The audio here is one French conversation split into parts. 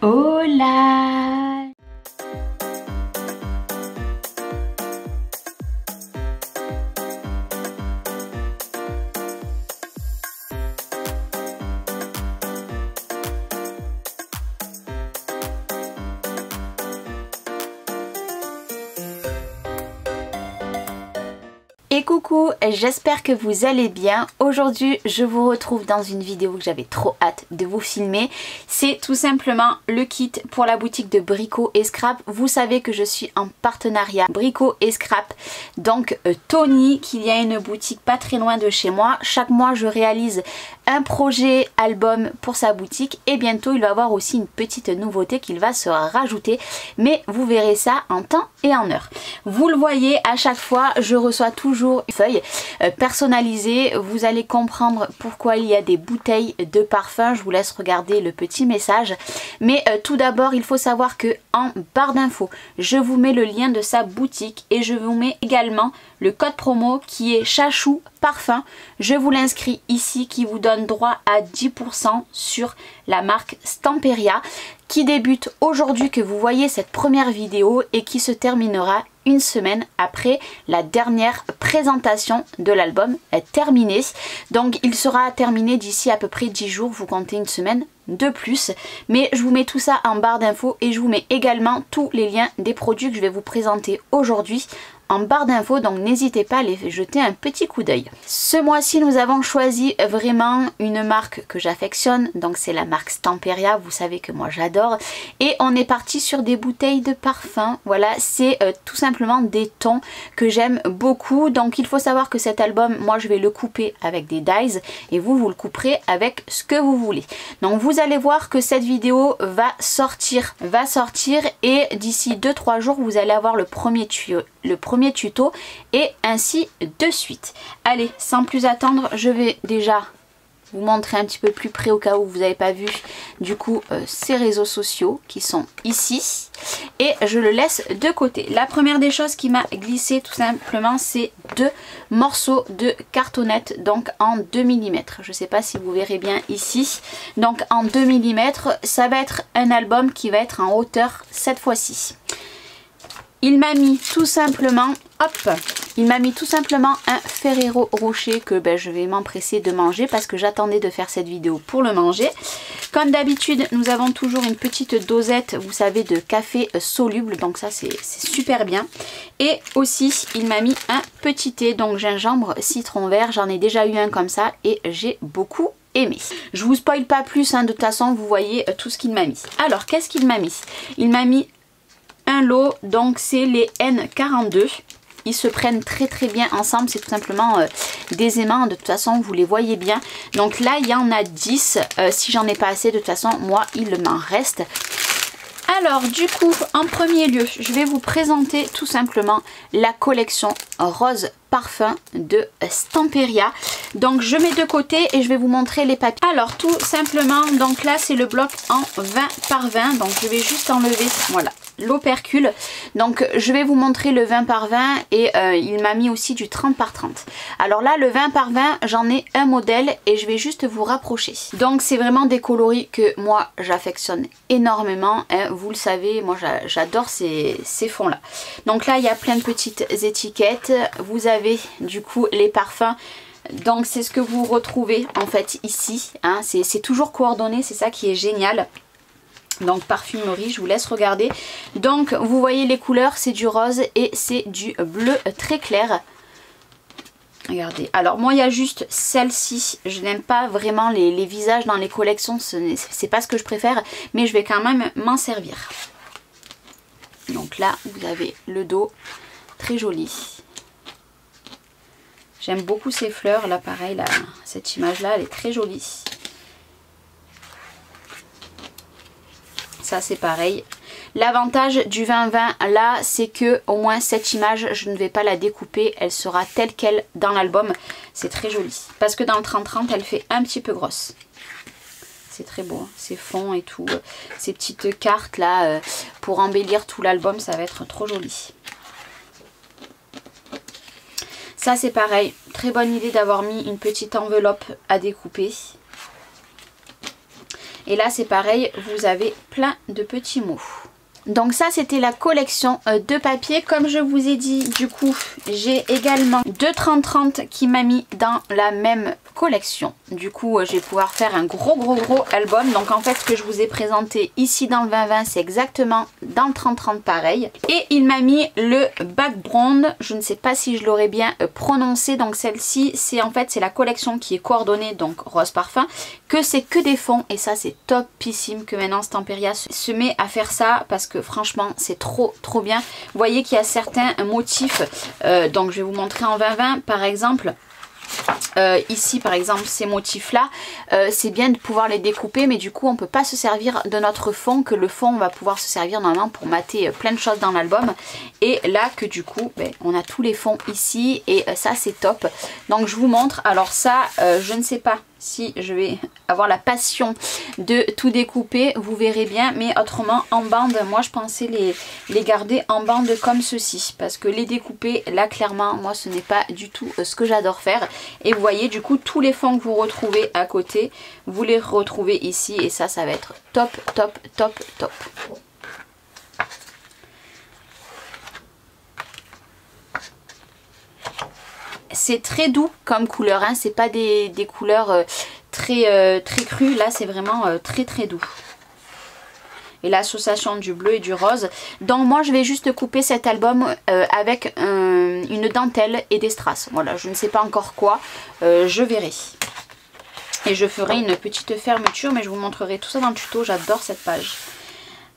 Hola! Et coucou, j'espère que vous allez bien. Aujourd'hui je vous retrouve dans une vidéo que j'avais trop hâte de vous filmer. C'est tout simplement le kit pour la boutique de Brico et Scrap. Vous savez que je suis en partenariat Brico et Scrap. Donc Tony, qu'il y a une boutique pas très loin de chez moi. Chaque mois je réalise un projet album pour sa boutique. Et bientôt il va y avoir aussi une petite nouveauté qu'il va se rajouter. Mais vous verrez ça en temps et en heure. Vous le voyez, à chaque fois je reçois toujours une feuille personnalisée. Vous allez comprendre pourquoi il y a des bouteilles de parfum. Je vous laisse regarder le petit message. Mais tout d'abord, il faut savoir que en barre d'infos, je vous mets le lien de sa boutique et je vous mets également le code promo qui est Chachou Parfum. Je vous l'inscris ici qui vous donne droit à 10% sur la marque Stamperia qui débute aujourd'hui, que vous voyez cette première vidéo, et qui se terminera une semaine après la dernière présentation de l'album terminée. Donc il sera terminé d'ici à peu près 10 jours, vous comptez une semaine de plus. Mais je vous mets tout ça en barre d'infos et je vous mets également tous les liens des produits que je vais vous présenter aujourd'hui en barre d'infos, donc n'hésitez pas à les jeter un petit coup d'œil. Ce mois-ci nous avons choisi vraiment une marque que j'affectionne, donc c'est la marque Stamperia, vous savez que moi j'adore, et on est parti sur des bouteilles de parfum. Voilà, c'est tout simplement des tons que j'aime beaucoup. Donc il faut savoir que cet album, moi je vais le couper avec des dies et vous le couperez avec ce que vous voulez. Donc vous allez voir que cette vidéo va sortir et d'ici 2-3 jours vous allez avoir le premier tuto et ainsi de suite. Allez, sans plus attendre, je vais déjà vous montrer un petit peu plus près au cas où vous n'avez pas vu du coup ces réseaux sociaux qui sont ici, et je le laisse de côté. La première des choses qui m'a glissé tout simplement, c'est 2 morceaux de cartonnette, donc en 2 mm. Je ne sais pas si vous verrez bien ici, donc en 2 mm. Ça va être un album qui va être en hauteur cette fois-ci. Il m'a mis tout simplement, un Ferrero Rocher que je vais m'empresser de manger parce que j'attendais de faire cette vidéo pour le manger. Comme d'habitude, nous avons toujours une petite dosette, vous savez, de café soluble, donc ça c'est super bien. Et aussi, il m'a mis un petit thé, donc gingembre, citron vert. J'en ai déjà eu un comme ça et j'ai beaucoup aimé. Je vous spoil pas plus, hein, de toute façon, vous voyez tout ce qu'il m'a mis. Alors, qu'est-ce qu'il m'a mis? Il m'a mis un lot, donc c'est les N42. Ils se prennent très bien ensemble, c'est tout simplement des aimants, de toute façon vous les voyez bien. Donc là il y en a 10, si j'en ai pas assez, de toute façon moi il m'en reste. Alors du coup, en premier lieu, je vais vous présenter tout simplement la collection Rose Parfum de Stamperia. Donc je mets de côté et je vais vous montrer les papiers. Alors tout simplement, donc là c'est le bloc en 20 par 20, donc je vais juste enlever, voilà, l'opercule. Donc je vais vous montrer le 20 par 20 et il m'a mis aussi du 30 par 30. Alors là le 20 par 20, j'en ai un modèle et je vais juste vous rapprocher. Donc c'est vraiment des coloris que moi j'affectionne énormément, hein, vous le savez, moi j'adore ces fonds là. Donc là il y a plein de petites étiquettes, vous avez du coup les parfums. Donc c'est ce que vous retrouvez en fait ici, hein. C'est toujours coordonné, c'est ça qui est génial. Donc parfumerie, je vous laisse regarder. Donc vous voyez les couleurs, c'est du rose et c'est du bleu très clair. Regardez, alors moi il y a juste celle-ci, je n'aime pas vraiment les visages dans les collections, c'est pas ce que je préfère, mais je vais quand même m'en servir. Donc là vous avez le dos, très joli. J'aime beaucoup ces fleurs là, pareil, là, cette image là elle est très jolie. Ça c'est pareil. L'avantage du 20-20 là, c'est que au moins cette image, je ne vais pas la découper, elle sera telle qu'elle dans l'album. C'est très joli. Parce que dans le 30-30, elle fait un petit peu grosse. C'est très beau, hein, ces fonds et tout. Ces petites cartes là, pour embellir tout l'album, ça va être trop joli. Ça c'est pareil, très bonne idée d'avoir mis une petite enveloppe à découper. Et là c'est pareil, vous avez plein de petits mots. Donc ça c'était la collection de papier. Comme je vous ai dit, du coup j'ai également deux 30-30 qui m'a mis dans la même collection. Du coup je vais pouvoir faire un gros album. Donc en fait ce que je vous ai présenté ici dans le 20-20 c'est exactement dans le 30-30 pareil. Et il m'a mis le background, je ne sais pas si je l'aurais bien prononcé. Donc celle-ci c'est en fait c'est la collection qui est coordonnée, donc Rose Parfum, que c'est que des fonds. Et ça c'est topissime que maintenant Stamperia se met à faire ça, parce que franchement c'est trop bien. Vous voyez qu'il y a certains motifs, donc je vais vous montrer en 20-20 par exemple. Ici par exemple ces motifs là, c'est bien de pouvoir les découper, mais du coup on peut pas se servir de notre fond, que le fond on va pouvoir se servir normalement pour mater plein de choses dans l'album. Et là que du coup on a tous les fonds ici, et ça c'est top. Donc je vous montre. Alors ça je ne sais pas si je vais avoir la passion de tout découper, vous verrez bien, mais autrement en bande, moi je pensais les garder en bande comme ceci, parce que les découper là clairement moi ce n'est pas du tout ce que j'adore faire. Et vous voyez du coup tous les fonds que vous retrouvez à côté, vous les retrouvez ici, et ça va être top. C'est très doux comme couleur, hein. C'est pas des couleurs très crues, là c'est vraiment très doux. Et l'association du bleu et du rose. Donc moi je vais juste couper cet album avec une dentelle et des strass. Voilà, je ne sais pas encore quoi, je verrai. Et je ferai une petite fermeture, mais je vous montrerai tout ça dans le tuto. J'adore cette page.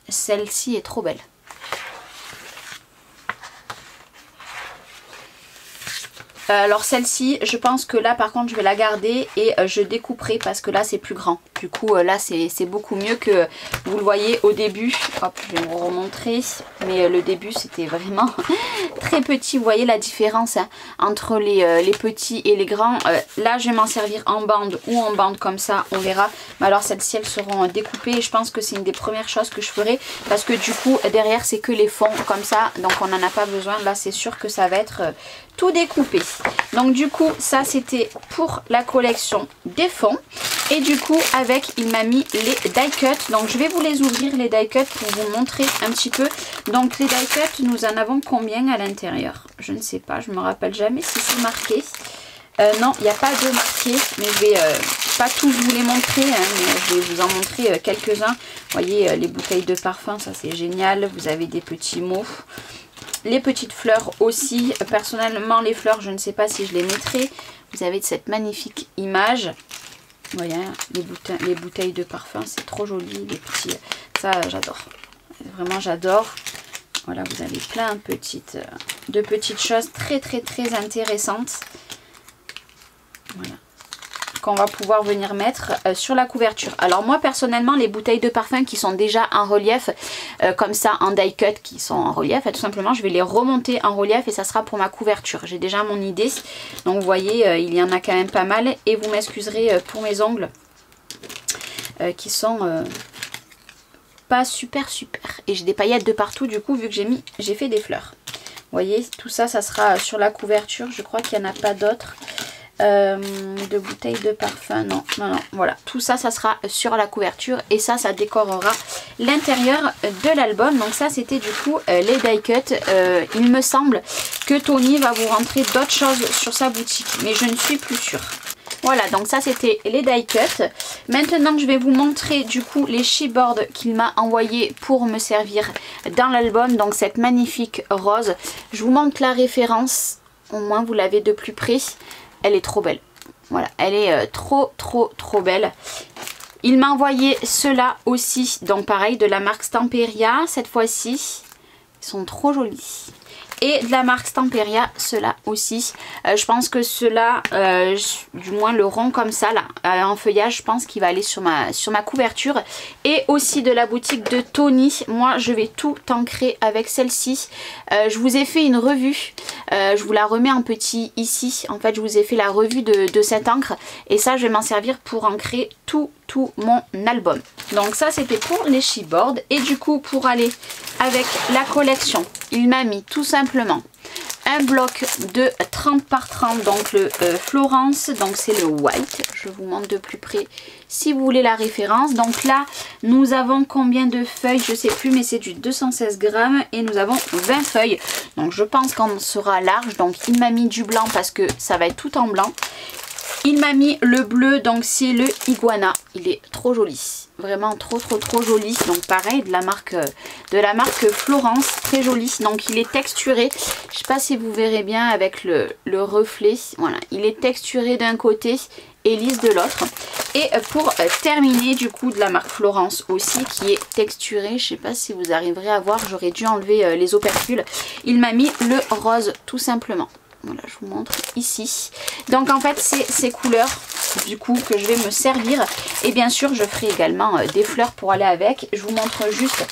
Celle-ci est trop belle. Alors celle-ci, je pense que là par contre je vais la garder et je découperai, parce que là c'est plus grand. Du coup là c'est beaucoup mieux que vous le voyez au début. Hop, je vais vous remontrer. Mais le début c'était vraiment très petit. Vous voyez la différence hein, entre les petits et les grands. Là je vais m'en servir en bande ou en bande comme ça, on verra. Mais alors celles-ci elles seront découpées, et je pense que c'est une des premières choses que je ferai, parce que du coup derrière c'est que les fonds comme ça, donc on n'en a pas besoin. Là c'est sûr que ça va être tout découpé. Donc du coup ça c'était pour la collection des fonds. Et du coup avec il m'a mis les die cuts. Donc je vais vous les ouvrir les die cuts pour vous montrer un petit peu. Donc les die cuts, nous en avons combien à l'intérieur? Je ne sais pas, je me rappelle jamais si c'est marqué. Non, il n'y a pas de marqué, mais je vais pas tous vous les montrer, hein, mais je vais vous en montrer quelques-uns. Vous voyez les bouteilles de parfum, ça c'est génial. Vous avez des petits mots. Les petites fleurs aussi. Personnellement les fleurs je ne sais pas si je les mettrai. Vous avez cette magnifique image. Vous voyez les bouteilles de parfum, c'est trop joli. Les petits, ça j'adore. Vraiment j'adore. Voilà, vous avez plein de petites choses très intéressantes. Voilà. Qu'on va pouvoir venir mettre sur la couverture. Alors moi personnellement les bouteilles de parfum qui sont déjà en relief comme ça en die cut, qui sont en relief, tout simplement je vais les remonter en relief et ça sera pour ma couverture. J'ai déjà mon idée, donc vous voyez il y en a quand même pas mal. Et vous m'excuserez pour mes ongles qui sont pas super et j'ai des paillettes de partout du coup vu que j'ai fait des fleurs. Vous voyez tout ça, ça sera sur la couverture. Je crois qu'il n'y en a pas d'autres. De bouteilles de parfum, non, voilà, tout ça sera sur la couverture, et ça décorera l'intérieur de l'album. Donc ça c'était du coup les die cuts. Il me semble que Tony va vous rentrer d'autres choses sur sa boutique, mais je ne suis plus sûre. Voilà, donc ça c'était les die cuts. Maintenant je vais vous montrer du coup les chipboards qu'il m'a envoyé pour me servir dans l'album. Donc cette magnifique rose, je vous montre la référence, au moins vous l'avez de plus près. Elle est trop belle. Voilà, elle est trop belle. Il m'a envoyé ceux-là aussi. Donc pareil, de la marque Stamperia cette fois-ci. Ils sont trop jolis. Et de la marque Stamperia, ceux-là aussi. Je pense que ceux-là, du moins le rond comme ça, là, en feuillage, je pense qu'il va aller sur ma couverture. Et aussi de la boutique de Tony. Moi, je vais tout ancrer avec celle-ci. Je vous ai fait une revue. Je vous la remets en petit ici. En fait, je vous ai fait la revue de cette encre. Et ça, je vais m'en servir pour ancrer tout mon album. Donc ça, c'était pour les chipboards. Et du coup, pour aller avec la collection, il m'a mis tout simplement un bloc de 30 par 30, donc le Florence, donc c'est le white. Je vous montre de plus près si vous voulez la référence. Donc là, nous avons combien de feuilles? Je sais plus, mais c'est du 216 grammes et nous avons 20 feuilles. Donc je pense qu'on sera large. Donc il m'a mis du blanc parce que ça va être tout en blanc. Il m'a mis le bleu, donc c'est le Iguana. Il est trop joli. Vraiment trop joli. Donc pareil, de la marque Florence. Très joli. Donc il est texturé. Je sais pas si vous verrez bien avec le reflet. Voilà, il est texturé d'un côté et lisse de l'autre. Et pour terminer, du coup, de la marque Florence aussi, qui est texturé. Je sais pas si vous arriverez à voir. J'aurais dû enlever les opercules. Il m'a mis le rose, tout simplement. Voilà, je vous montre ici. Donc en fait, c'est ces couleurs du coup que je vais me servir. Et bien sûr, je ferai également des fleurs pour aller avec. Je vous montre juste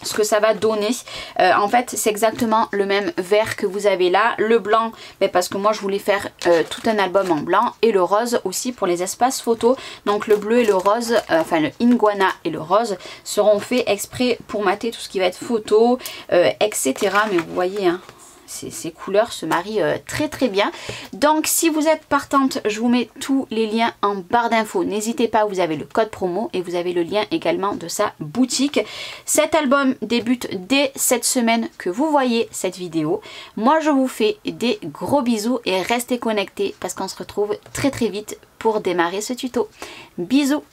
ce que ça va donner. En fait, c'est exactement le même vert que vous avez là. Le blanc, parce que moi je voulais faire tout un album en blanc. Et le rose aussi pour les espaces photos. Donc le bleu et le rose, enfin le Iguana et le rose seront faits exprès pour mater tout ce qui va être photo, etc. Mais vous voyez, hein, ces couleurs se marient très bien. Donc si vous êtes partante, je vous mets tous les liens en barre d'infos. N'hésitez pas, vous avez le code promo et vous avez le lien également de sa boutique. Cet album débute dès cette semaine que vous voyez cette vidéo. Moi je vous fais des gros bisous et restez connectés parce qu'on se retrouve très vite pour démarrer ce tuto. Bisous!